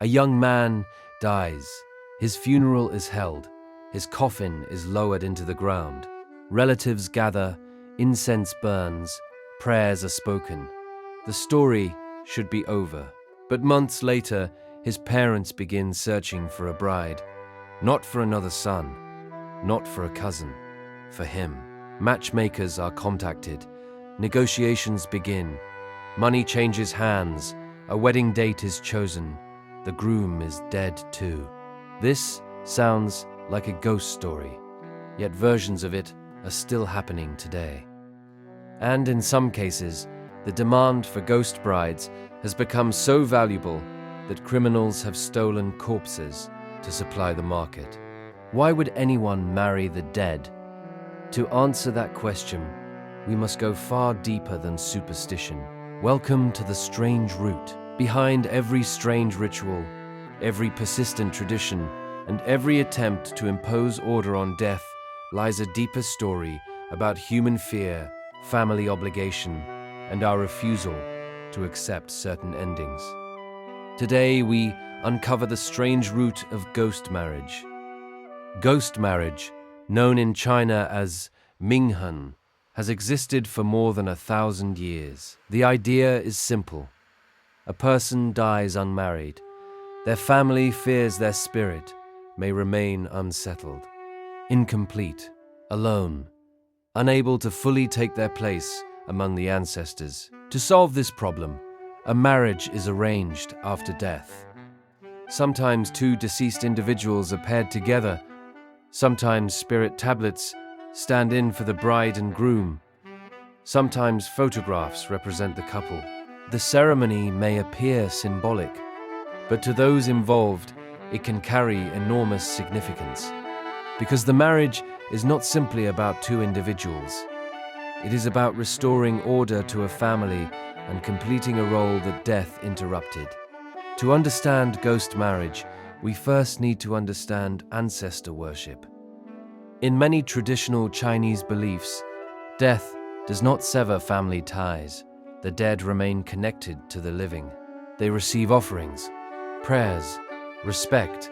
A young man dies. His funeral is held. His coffin is lowered into the ground. Relatives gather, incense burns, prayers are spoken. The story should be over. But months later, his parents begin searching for a bride. Not for another son, not for a cousin, for him. Matchmakers are contacted. Negotiations begin. Money changes hands. A wedding date is chosen. The groom is dead too. This sounds like a ghost story, yet versions of it are still happening today. And in some cases, the demand for ghost brides has become so valuable that criminals have stolen corpses to supply the market. Why would anyone marry the dead? To answer that question, we must go far deeper than superstition. Welcome to the strange root. Behind every strange ritual, every persistent tradition, and every attempt to impose order on death lies a deeper story about human fear, family obligation, and our refusal to accept certain endings. Today, we uncover the strange root of ghost marriage. Ghost marriage, known in China as Minghen, has existed for more than 1,000 years. The idea is simple. A person dies unmarried. Their family fears their spirit may remain unsettled, incomplete, alone, unable to fully take their place among the ancestors. To solve this problem, a marriage is arranged after death. Sometimes two deceased individuals are paired together. Sometimes spirit tablets stand in for the bride and groom. Sometimes photographs represent the couple. The ceremony may appear symbolic, but to those involved, it can carry enormous significance. Because the marriage is not simply about two individuals. It is about restoring order to a family and completing a role that death interrupted. To understand ghost marriage, we first need to understand ancestor worship. In many traditional Chinese beliefs, death does not sever family ties. The dead remain connected to the living. They receive offerings, prayers, respect.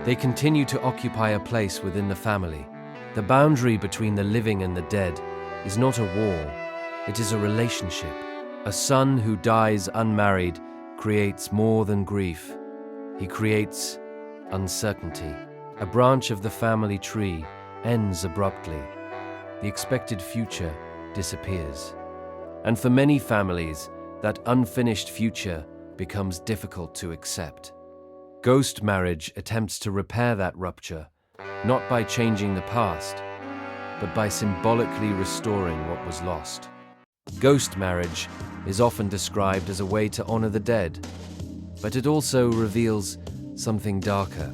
They continue to occupy a place within the family. The boundary between the living and the dead is not a wall, it is a relationship. A son who dies unmarried creates more than grief. He creates uncertainty. A branch of the family tree ends abruptly. The expected future disappears. And for many families, that unfinished future becomes difficult to accept. Ghost marriage attempts to repair that rupture, not by changing the past, but by symbolically restoring what was lost. Ghost marriage is often described as a way to honor the dead, but it also reveals something darker.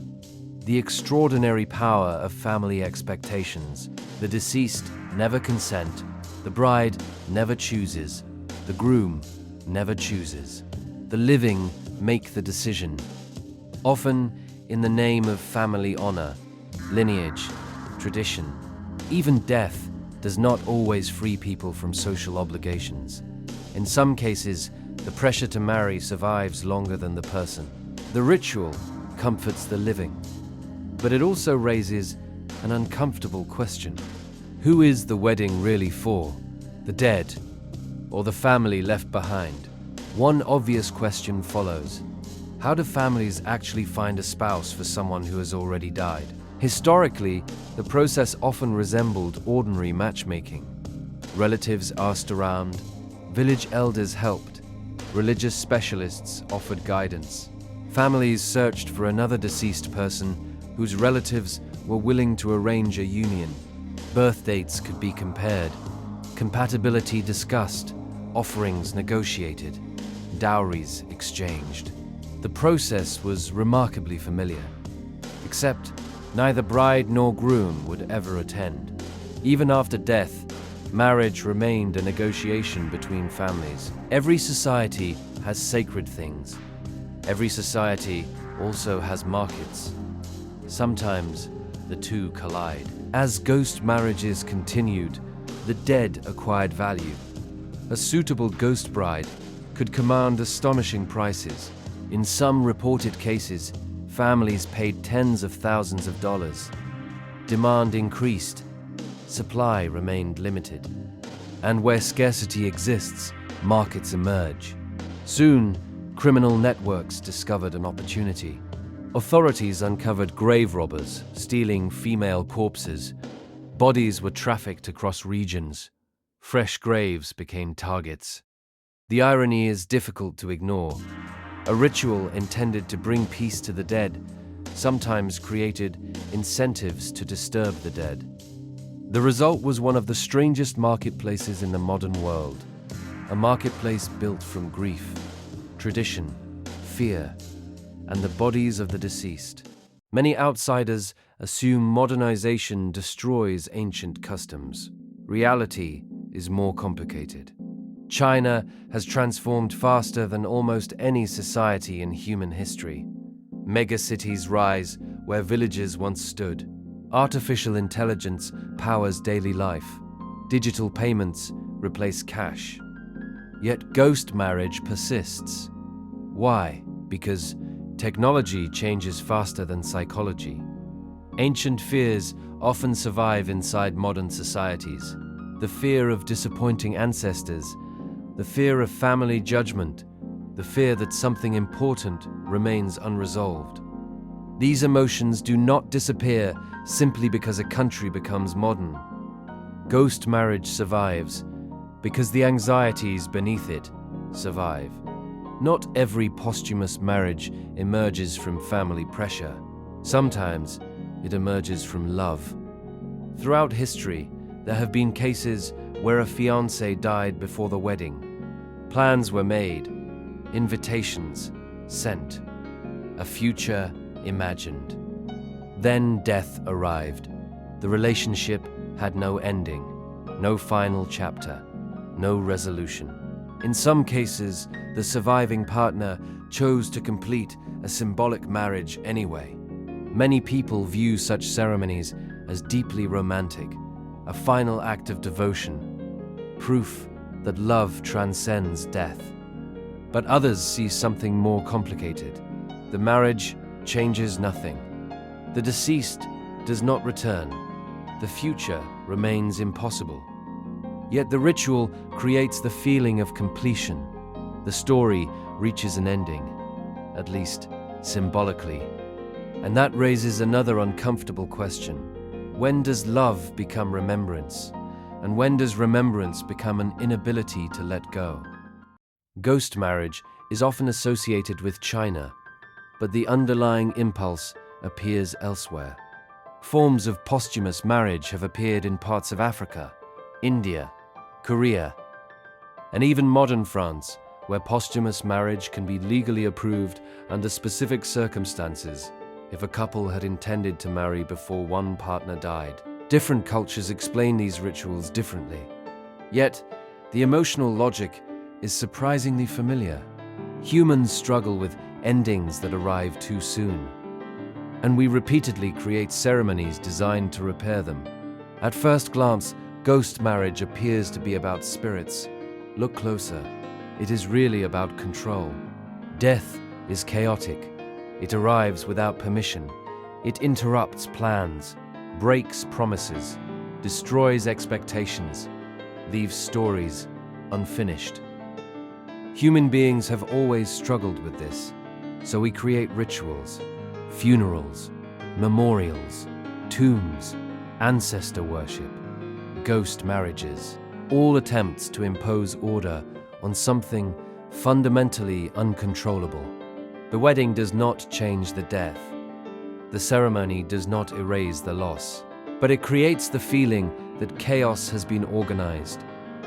The extraordinary power of family expectations. The deceased never consent. The bride never chooses. The groom never chooses. The living make the decision, often in the name of family honor, lineage, tradition. Even death does not always free people from social obligations. In some cases, the pressure to marry survives longer than the person. The ritual comforts the living, but it also raises an uncomfortable question. Who is the wedding really for? The dead, or the family left behind? One obvious question follows. How do families actually find a spouse for someone who has already died? Historically, the process often resembled ordinary matchmaking. Relatives asked around, village elders helped, religious specialists offered guidance. Families searched for another deceased person whose relatives were willing to arrange a union. Birth dates could be compared, compatibility discussed, offerings negotiated, dowries exchanged. The process was remarkably familiar, except neither bride nor groom would ever attend. Even after death, marriage remained a negotiation between families. Every society has sacred things. Every society also has markets. Sometimes the two collide. As ghost marriages continued, the dead acquired value. A suitable ghost bride could command astonishing prices. In some reported cases, families paid tens of thousands of dollars. Demand increased, supply remained limited. And where scarcity exists, markets emerge. Soon, criminal networks discovered an opportunity. Authorities uncovered grave robbers stealing female corpses. Bodies were trafficked across regions. Fresh graves became targets. The irony is difficult to ignore. A ritual intended to bring peace to the dead sometimes created incentives to disturb the dead. The result was one of the strangest marketplaces in the modern world. A marketplace built from grief, tradition, fear, and the bodies of the deceased. Many outsiders assume modernization destroys ancient customs. Reality is more complicated. China has transformed faster than almost any society in human history. Megacities rise where villages once stood. Artificial intelligence powers daily life. Digital payments replace cash. Yet ghost marriage persists. Why? Because technology changes faster than psychology. Ancient fears often survive inside modern societies. The fear of disappointing ancestors, the fear of family judgment, the fear that something important remains unresolved. These emotions do not disappear simply because a country becomes modern. Ghost marriage survives because the anxieties beneath it survive. Not every posthumous marriage emerges from family pressure. Sometimes it emerges from love. Throughout history, there have been cases where a fiancé died before the wedding. Plans were made, invitations sent, a future imagined. Then death arrived. The relationship had no ending, no final chapter, no resolution. In some cases, the surviving partner chose to complete a symbolic marriage anyway. Many people view such ceremonies as deeply romantic, a final act of devotion, proof that love transcends death. But others see something more complicated. The marriage changes nothing. The deceased does not return. The future remains impossible. Yet the ritual creates the feeling of completion. The story reaches an ending, at least symbolically. And that raises another uncomfortable question. When does love become remembrance? And when does remembrance become an inability to let go? Ghost marriage is often associated with China, but the underlying impulse appears elsewhere. Forms of posthumous marriage have appeared in parts of Africa, India, Korea, and even modern France, where posthumous marriage can be legally approved under specific circumstances if a couple had intended to marry before one partner died. Different cultures explain these rituals differently. Yet, the emotional logic is surprisingly familiar. Humans struggle with endings that arrive too soon, and we repeatedly create ceremonies designed to repair them. At first glance, ghost marriage appears to be about spirits. Look closer. It is really about control. Death is chaotic. It arrives without permission. It interrupts plans, breaks promises, destroys expectations, leaves stories unfinished. Human beings have always struggled with this, so we create rituals, funerals, memorials, tombs, ancestor worship, ghost marriages, all attempts to impose order on something fundamentally uncontrollable. The wedding does not change the death. The ceremony does not erase the loss, but it creates the feeling that chaos has been organized,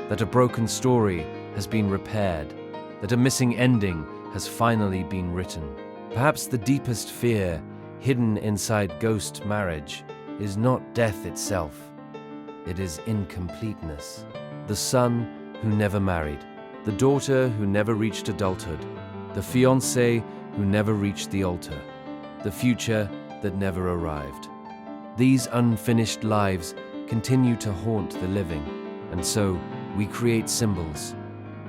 that a broken story has been repaired, that a missing ending has finally been written. Perhaps the deepest fear hidden inside ghost marriage is not death itself. It is incompleteness. The son who never married, the daughter who never reached adulthood, the fiancé who never reached the altar, the future that never arrived. These unfinished lives continue to haunt the living, and so we create symbols,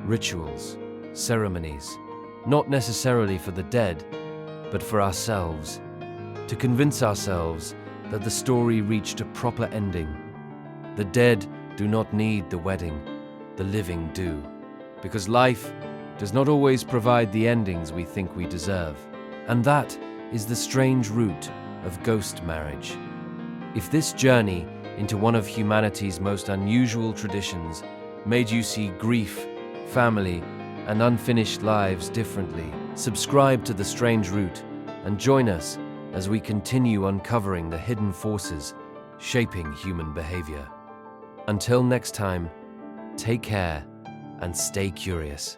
rituals, ceremonies, not necessarily for the dead, but for ourselves, to convince ourselves that the story reached a proper ending. The dead do not need the wedding, the living do, because life does not always provide the endings we think we deserve. And that is the strange root of ghost marriage. If this journey into one of humanity's most unusual traditions made you see grief, family, and unfinished lives differently, subscribe to The Strange Root and join us as we continue uncovering the hidden forces shaping human behavior. Until next time, take care and stay curious.